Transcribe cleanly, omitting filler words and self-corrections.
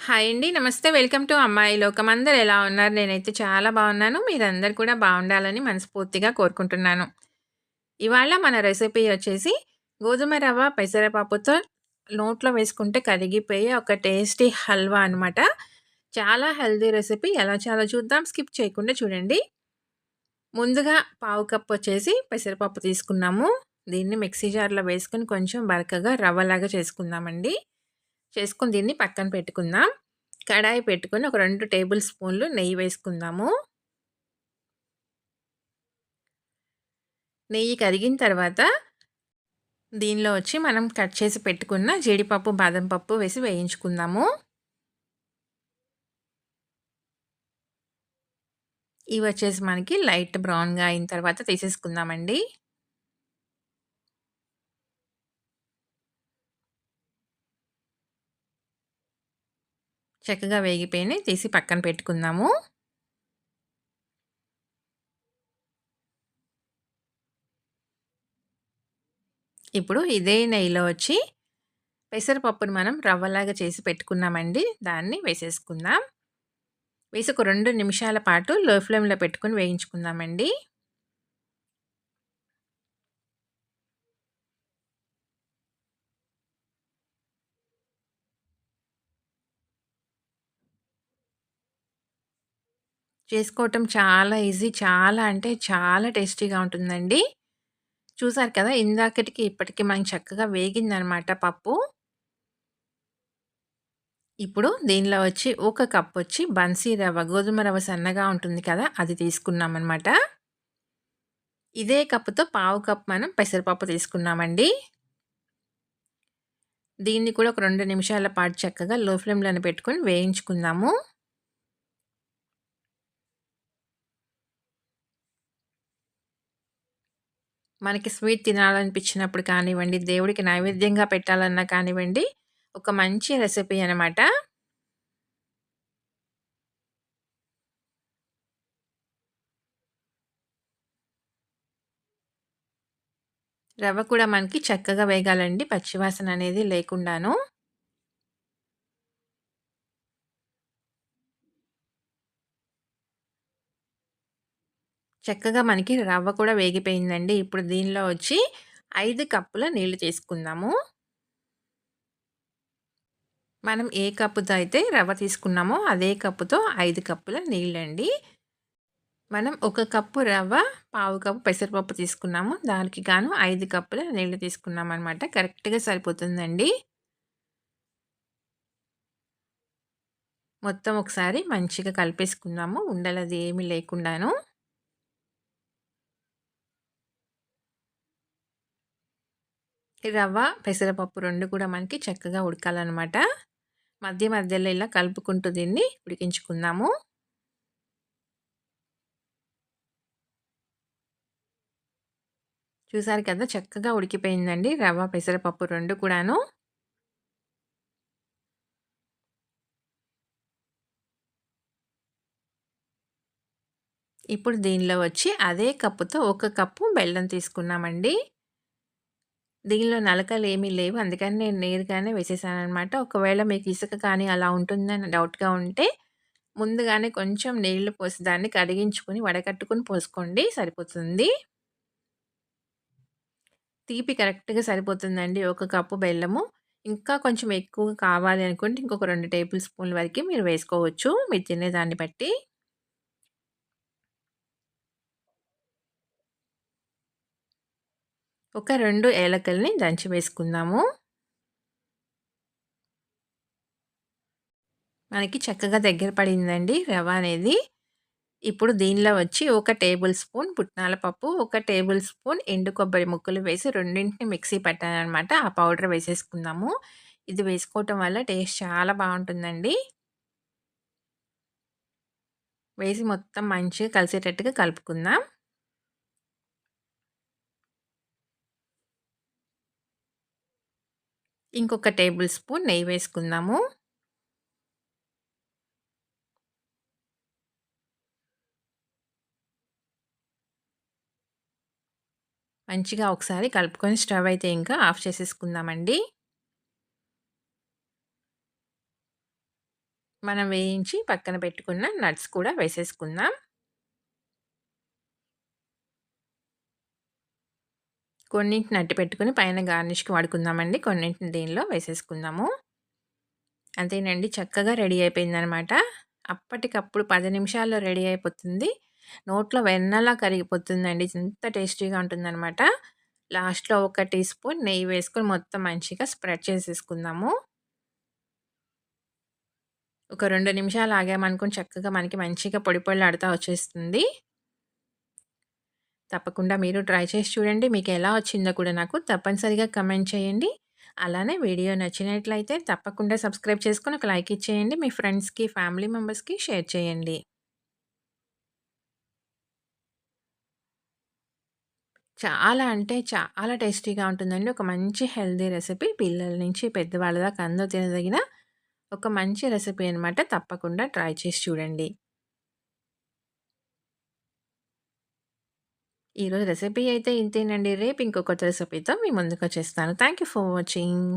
Hi అండి. నమస్తే. Welcome to అమ్మాయి లోకం. అందరూ ఎలా ఉన్నారు? నేనైతే చాలా బాగున్నాను. మీరందరూ కూడా బాగుండాలని మనస్ఫూర్తిగా కోరుకుంటున్నాను. ఇవాళ మన రెసిపీ వచ్చేసి గోధుమ రవ్వ పెసరపప్పుతో నోట్లో వేసుకుంటే కరిగిపోయే ఒక టేస్టీ హల్వా అనమాట. చాలా హెల్తీ రెసిపీ. ఎలా చేయాలో చూద్దాం. స్కిప్ చేయకుండా చూడండి. ముందుగా పావు కప్ వచ్చేసి పెసరపప్పు తీసుకున్నాము. దీన్ని మిక్సీ జార్‌లో వేసుకొని కొంచెం బరకగా రవ్వలాగా చేసుకుందామండి. చేసుకొని దీన్ని పక్కన పెట్టుకుందాం. కడాయి పెట్టుకొని ఒక 2 టేబుల్ స్పూన్లు నెయ్యి వేసుకుందాము. నెయ్యి కరిగిన తర్వాత దీనిలో వచ్చి మనం కట్ చేసి పెట్టుకున్న జీడిపప్పు, బాదం పప్పు వేసి వేయించుకుందాము. ఇవి వచ్చేసి మనకి లైట్ బ్రౌన్‌గా అయిన తర్వాత తీసేసుకుందామండి. చక్కగా వేగిపోయినాయి. తీసి పక్కన పెట్టుకుందాము. ఇప్పుడు ఇదే నెయ్యిలో వచ్చి పెసరపప్పుని మనం రవ్వలాగా చేసి పెట్టుకున్నామండి. దాన్ని వేసేసుకుందాం. వేసి ఒక 2 నిమిషాల పాటు లో ఫ్లేమ్‌లో పెట్టుకొని వేయించుకుందామండి. చేసుకోవటం చాలా ఈజీ. చాలా అంటే చాలా టేస్టీగా ఉంటుందండి. చూసారు కదా! ఇందాకటికి, ఇప్పటికి మనకి చక్కగా వేగిందనమాట పప్పు. ఇప్పుడు దీనిలో వచ్చి ఒక కప్పొచ్చి బన్సీ రవ్వ, గోధుమ రవ్వ సన్నగా ఉంటుంది కదా! అది తీసుకున్నామనమాట. ఇదే కప్పుతో పావు కప్ మనం పెసరపప్పు తీసుకున్నామండి. దీన్ని కూడా ఒక 2 నిమిషాల పాటు చక్కగా లో ఫ్లేమ్‌లోనే పెట్టుకొని వేయించుకుందాము. మనకి స్వీట్ తినాలనిపించినప్పుడు కానివ్వండి, దేవుడికి నైవేద్యంగా పెట్టాలన్నా కానివ్వండి, ఒక మంచి రెసిపీ అనమాట. రవ్వ కూడా మనకి చక్కగా వేగాలండి. పచ్చివాసన అనేది లేకుండాను. చక్కగా మనకి రవ్వ కూడా వేగిపోయిందండి. ఇప్పుడు దీనిలో వచ్చి 5 కప్పుల నీళ్లు తీసుకుందాము. మనం ఏ కప్పుతో అయితే రవ్వ తీసుకున్నామో అదే కప్పుతో 5 కప్పుల నీళ్ళండి. మనం ఒక కప్పు రవ్వ, పావు కప్పు పెసరపప్పు తీసుకున్నాము. దానికి గాను 5 కప్పుల నీళ్లు తీసుకున్నామనమాట. కరెక్ట్‌గా సరిపోతుందండి. మొత్తం ఒకసారి మంచిగా కలిపేసుకుందాము. ఉండలది ఏమీ లేకుండాను. ఈ రవ్వ, పెసరపప్పు 2 కూడా మనకి చక్కగా ఉడకాలనమాట. మధ్య మధ్యలో ఇలా కలుపుకుంటూ దీన్ని ఉడికించుకుందాము. చూసారు కదా! చక్కగా ఉడికిపోయిందండి. రవ్వ, పెసరపప్పు 2 కూడాను. ఇప్పుడు దీనిలో వచ్చి అదే కప్పుతో ఒక కప్పు బెల్లం తీసుకున్నామండి. దీనిలో నలకలేమీ లేవు. అందుకని నేను నేరుగానే వేసేసాననమాట. ఒకవేళ మీకు ఇసుక కానీ అలా ఉంటుందని డౌట్‌గా ఉంటే ముందుగానే కొంచెం నీళ్లు పోసి దాన్ని కడిగించుకొని, వడకట్టుకొని పోసుకోండి సరిపోతుంది. తీపి కరెక్ట్‌గా సరిపోతుందండి. ఒక కప్పు బెల్లము. ఇంకా కొంచెం ఎక్కువ కావాలి అనుకుంటే ఇంకొక 2 టేబుల్ స్పూన్ల వరకి మీరు వేసుకోవచ్చు. మీరు తినేదాన్ని బట్టి. ఒక 2 ఏలకల్ని దంచి వేసుకుందాము. మనకి చక్కగా దగ్గర పడిందండి రవ అనేది. ఇప్పుడు దీనిలో వచ్చి ఒక టేబుల్ స్పూన్ పుట్నాల పప్పు, ఒక టేబుల్ స్పూన్ ఎండు కొబ్బరి ముక్కలు వేసి రెండింటిని మిక్సీ పట్టాననమాట. ఆ పౌడర్ వేసేసుకుందాము. ఇది వేసుకోవటం వల్ల టేస్ట్ చాలా బావుంటుందండి. వేసి మొత్తం మంచిగా కలిసేటట్టుగా కలుపుకుందాం. ఇంకొక టేబుల్ స్పూన్ నెయ్యి వేసుకుందాము. మంచిగా ఒకసారి కలుపుకొని స్టవ్ అయితే ఇంకా ఆఫ్ చేసేసుకుందామండి. మనం వేయించి పక్కన పెట్టుకున్న నట్స్ కూడా వేసేసుకుందాం. కొన్నింటిని అట్టి పెట్టుకొని పైన గార్నిష్‌కి వాడుకుందామండి. కొన్నింటిని దీనిలో వేసేసుకుందాము. అంతేనండి, చక్కగా రెడీ అయిపోయిందనమాట. అప్పటికప్పుడు 10 నిమిషాల్లో రెడీ అయిపోతుంది. నోట్లో వెన్నలా కరిగిపోతుందండి. ఎంత టేస్టీగా ఉంటుందనమాట. లాస్ట్‌లో ఒక టీ స్పూన్ నెయ్యి వేసుకొని మొత్తం మంచిగా స్ప్రెడ్ చేసేసుకుందాము. ఒక 2 నిమిషాలు ఆగామనుకోండి చక్కగా మనకి మంచిగా పొడి పొడిలాడుతా వచ్చేస్తుంది. తప్పకుండా మీరు ట్రై చేసి చూడండి. మీకెలా వచ్చిందో కూడా నాకు తప్పనిసరిగా కమెంట్ చేయండి. అలానే వీడియో నచ్చినట్లయితే తప్పకుండా సబ్స్క్రైబ్ చేసుకొని ఒక లైక్ ఇచ్చేయండి. మీ ఫ్రెండ్స్‌కి, ఫ్యామిలీ మెంబర్స్‌కి షేర్ చేయండి. చాలా అంటే చాలా టేస్టీగా ఉంటుందండి. ఒక మంచి హెల్తీ రెసిపీ. పిల్లల నుంచి పెద్దవాళ్ళ దాకా అందరూ తినదగిన ఒక మంచి రెసిపీ అనమాట. తప్పకుండా ట్రై చేసి చూడండి. ఈరోజు రెసిపీ అయితే ఇంతేనండి. రేపు ఇంకో కొత్త రెసిపీతో మీ ముందుకొచ్చేస్తాను. Thank you for watching.